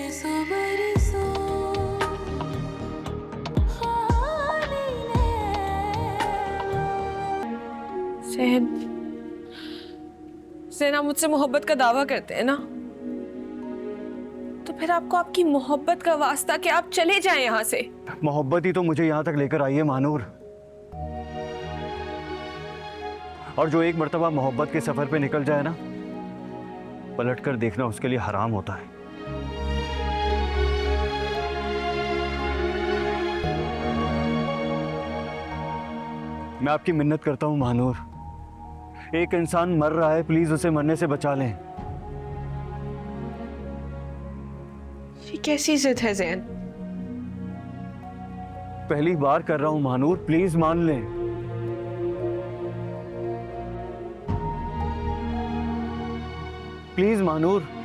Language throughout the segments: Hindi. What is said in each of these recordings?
ज़ैन, ज़ैन आप मुझसे मोहब्बत का दावा करते हैं ना, तो फिर आपको आपकी मोहब्बत का वास्ता कि आप चले जाएं यहाँ से। मोहब्बत ही तो मुझे यहाँ तक लेकर आई है मानूर। और जो एक मर्तबा मोहब्बत के सफर पे निकल जाए ना, पलट कर देखना उसके लिए हराम होता है। मैं आपकी मिन्नत करता हूँ मानूर, एक इंसान मर रहा है, प्लीज उसे मरने से बचा लें। ये कैसी जिद है ज़ैन? पहली बार कर रहा हूँ मानूर, प्लीज मान लें। प्लीज मानूर।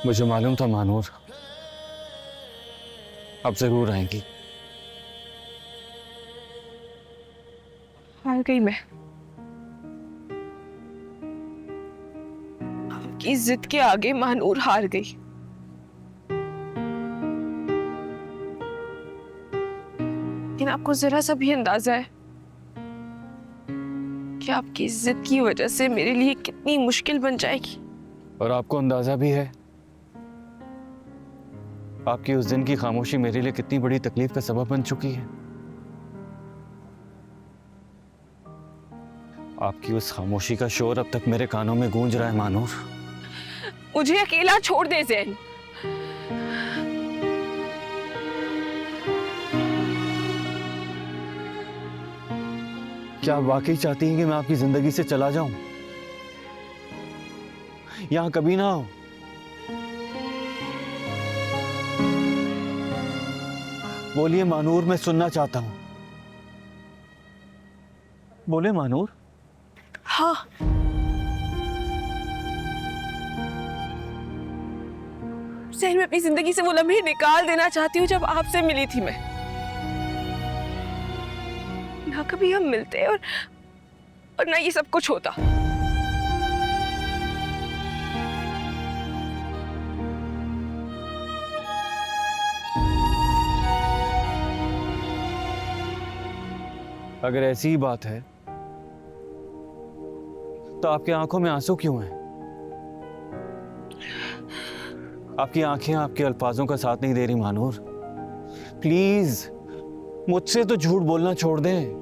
मुझे मालूम था मानूर अब जरूर आएंगी। हार गई मैं, आपकी जिद के आगे मानूर हार गई। लेकिन आपको जरा सा भी अंदाजा है कि आपकी जिद की वजह से मेरे लिए कितनी मुश्किल बन जाएगी? और आपको अंदाजा भी है आपकी उस दिन की खामोशी मेरे लिए कितनी बड़ी तकलीफ का सबब बन चुकी है। आपकी उस खामोशी का शोर अब तक मेरे कानों में गूंज रहा है मानूर। मुझे अकेला छोड़ दे ज़ैन। क्या आप वाकई चाहती हैं कि मैं आपकी जिंदगी से चला जाऊं, यहां कभी ना हो? बोलिए मानूर, मैं सुनना चाहता हूं। बोले मानूर। हाँ, ज़ैन मैं अपनी जिंदगी से वो लम्हे निकाल देना चाहती हूँ जब आपसे मिली थी मैं। ना कभी हम मिलते और ना ये सब कुछ होता। अगर ऐसी ही बात है तो आपकी आंखों में आंसू क्यों हैं? आपकी आंखें आपके अल्फाजों का साथ नहीं दे रही मानूर। प्लीज मुझसे तो झूठ बोलना छोड़ दें।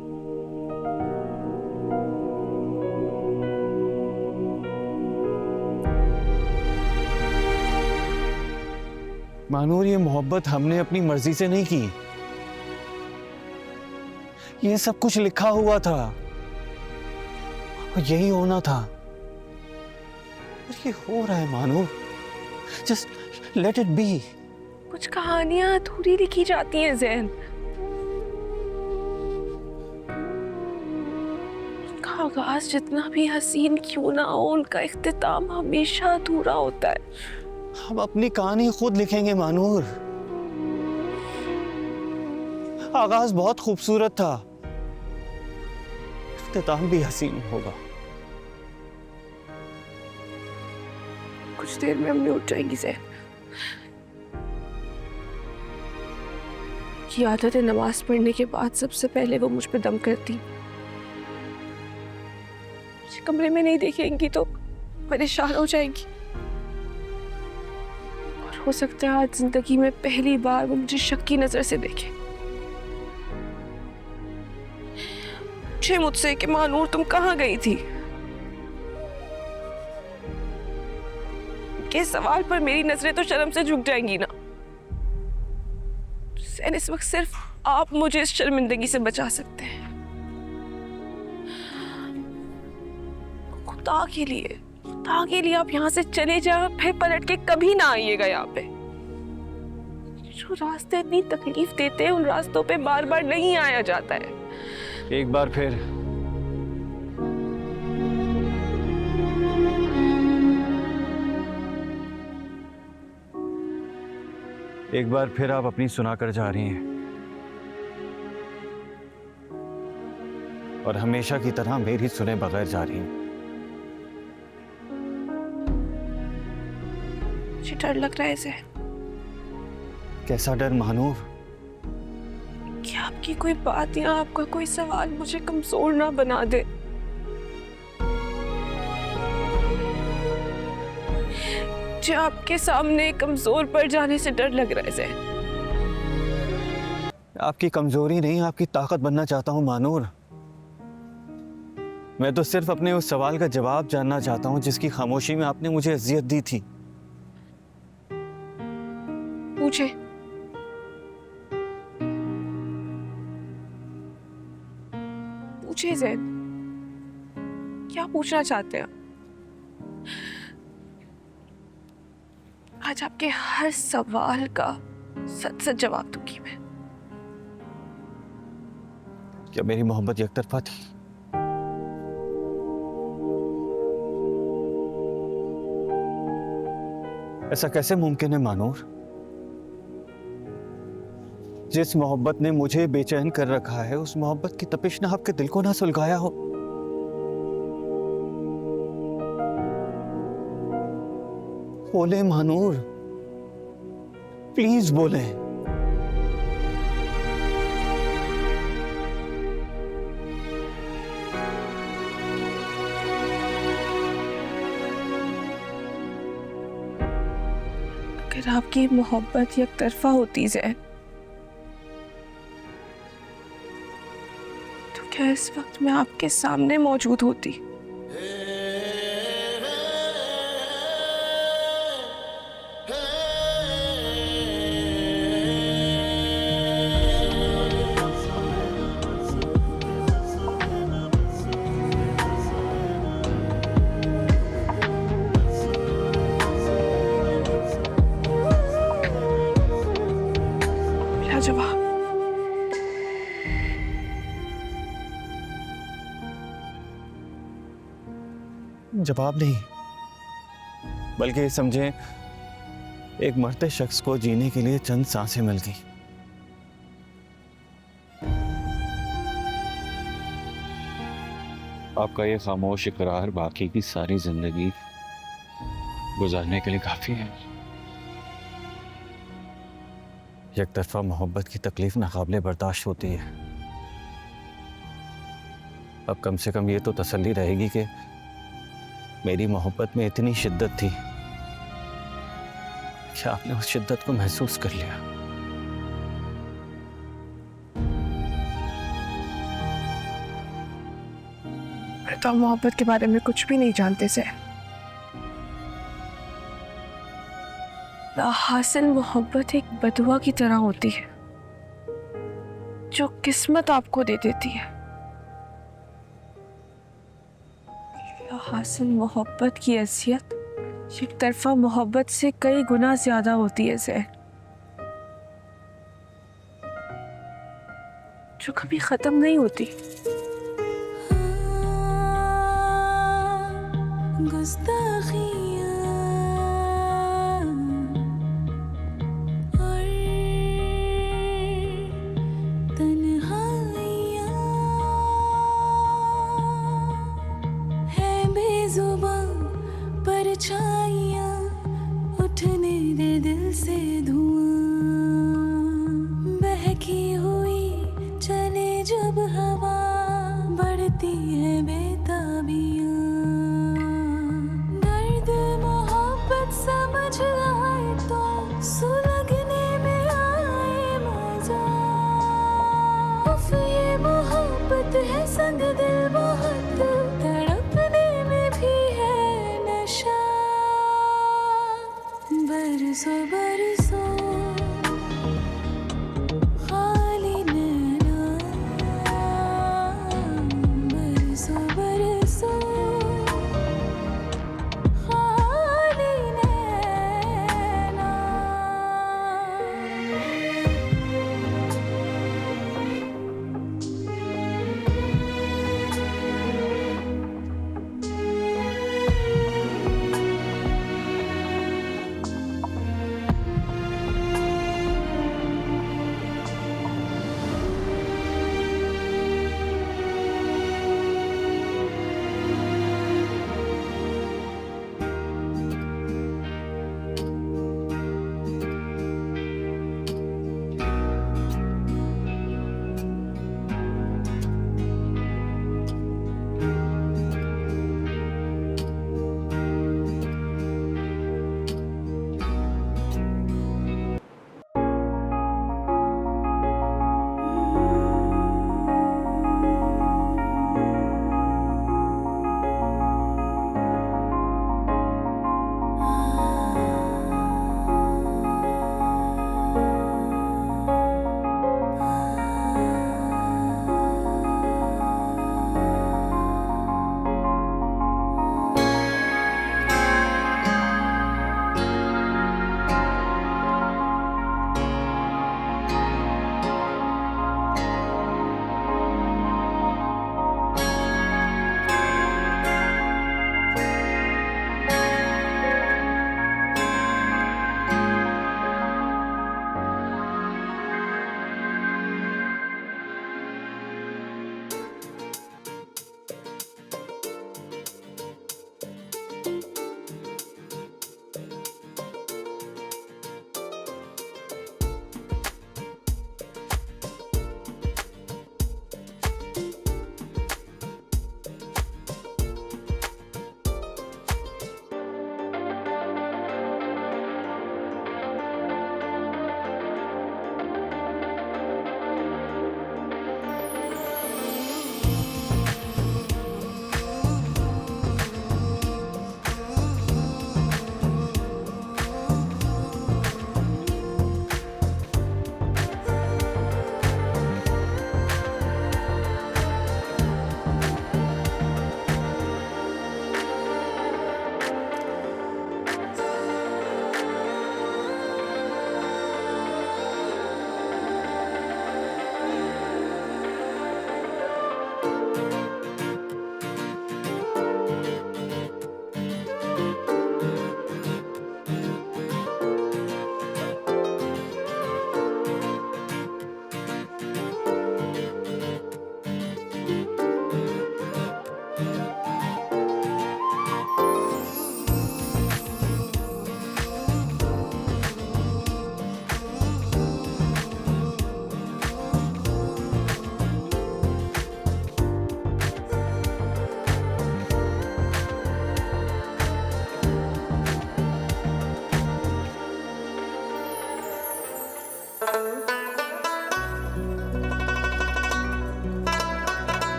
मानूर, ये मोहब्बत हमने अपनी मर्जी से नहीं की। ये सब कुछ लिखा हुआ था और यही होना था। और ये हो रहा है मानूर। Just let it be. कुछ कहानियां अधूरी लिखी जाती हैं ज़ैन। उनका आगाज जितना भी हसीन क्यों ना हो, उनका इख्तिताम हमेशा अधूरा होता है। हम अपनी कहानी खुद लिखेंगे मानूर। आगाज बहुत खूबसूरत था, इख्तिताम भी हसीन होगा। कुछ देर में अम्मी उठ जाएंगी ज़ैन। की आदत है नमाज पढ़ने के बाद सबसे पहले वो मुझ पे दम करती। मुझे कमरे में नहीं देखेंगी तो परेशान हो जाएंगी। और हो सकता है आज जिंदगी में पहली बार वो मुझे शक की नजर से देखे। पूछे मुझसे कि मानूर तुम कहाँ गई थी। के सवाल पर मेरी नजरें तो शर्म से झुक जाएंगी ना। ज़ैन, इस वक्त सिर्फ आप मुझे इस शर्मिंदगी से बचा सकते हैं। खुदा के लिए आप यहाँ से चले जाओ, फिर पलट के कभी ना आइएगा यहाँ पे। जो रास्ते इतनी तकलीफ देते हैं, उन रास्तों पे बार बार नहीं आया जाता है। एक बार फिर आप अपनी सुनाकर जा रही हैं, और हमेशा की तरह मेरी सुने बगैर जा रही हैं। मुझे डर लग रहा है ज़ैन कैसा डर मानूर? कि आपकी कोई बात या आपका कोई सवाल मुझे कमजोर ना बना दे। मुझे आपके सामने कमजोर पड़ जाने से डर लग रहा है ज़ैन। आपकी कमजोरी नहीं, आपकी ताकत बनना चाहता हूं मानूर। मैं तो सिर्फ अपने उस सवाल का जवाब जानना चाहता हूं जिसकी खामोशी में आपने मुझे अजियत दी थी। पूछे। पूछे ज़ैन, क्या पूछना चाहते हैं? आज आपके हर सवाल का सच सच जवाब दूंगी मैं। क्या मेरी मोहब्बत एकतरफा थी? ऐसा कैसे मुमकिन है मानूर? जिस मोहब्बत ने मुझे बेचैन कर रखा है, उस मोहब्बत की तपिश ने आपके दिल को ना सुलगाया हो। बोले मानूर, प्लीज बोले। अगर आपकी मोहब्बत एकतरफा होती ज़ैन, तो क्या इस वक्त मैं आपके सामने मौजूद होती? मेरा जवाब जवाब नहीं, बल्कि ये समझे एक मरते शख्स को जीने के लिए चंद सांसें मिल गई। आपका ये खामोश इकरार बाकी की सारी जिंदगी गुजारने के लिए काफी है। एक तरफा मोहब्बत की तकलीफ नाकाबिले बर्दाश्त होती है। अब कम से कम ये तो तसल्ली रहेगी कि मेरी मोहब्बत में इतनी शिद्दत थी कि आपने उस शिद्दत को महसूस कर लिया। मैं तो मोहब्बत के बारे में कुछ भी नहीं जानते से। हासिल मोहब्बत एक बदुआ की तरह होती है जो किस्मत आपको दे देती है। हासिल मोहब्बत की अज़ियत एक तरफा मोहब्बत से कई गुना ज्यादा होती है ज़ैन, जो कभी खत्म नहीं होती। परछाइयाँ उठने दे दिल से धुआं, बहकी हुई चले जब हवा, बढ़ती है बेताबियाँ। दर्द मोहब्बत समझ आए तो सुलगने में आए मजा। उफ ये मोहब्बत है संग दिल बहुत, तड़पने में भी है नशा। बरसों बरसों खाली नैना, बरसों बरसों खाली नैना।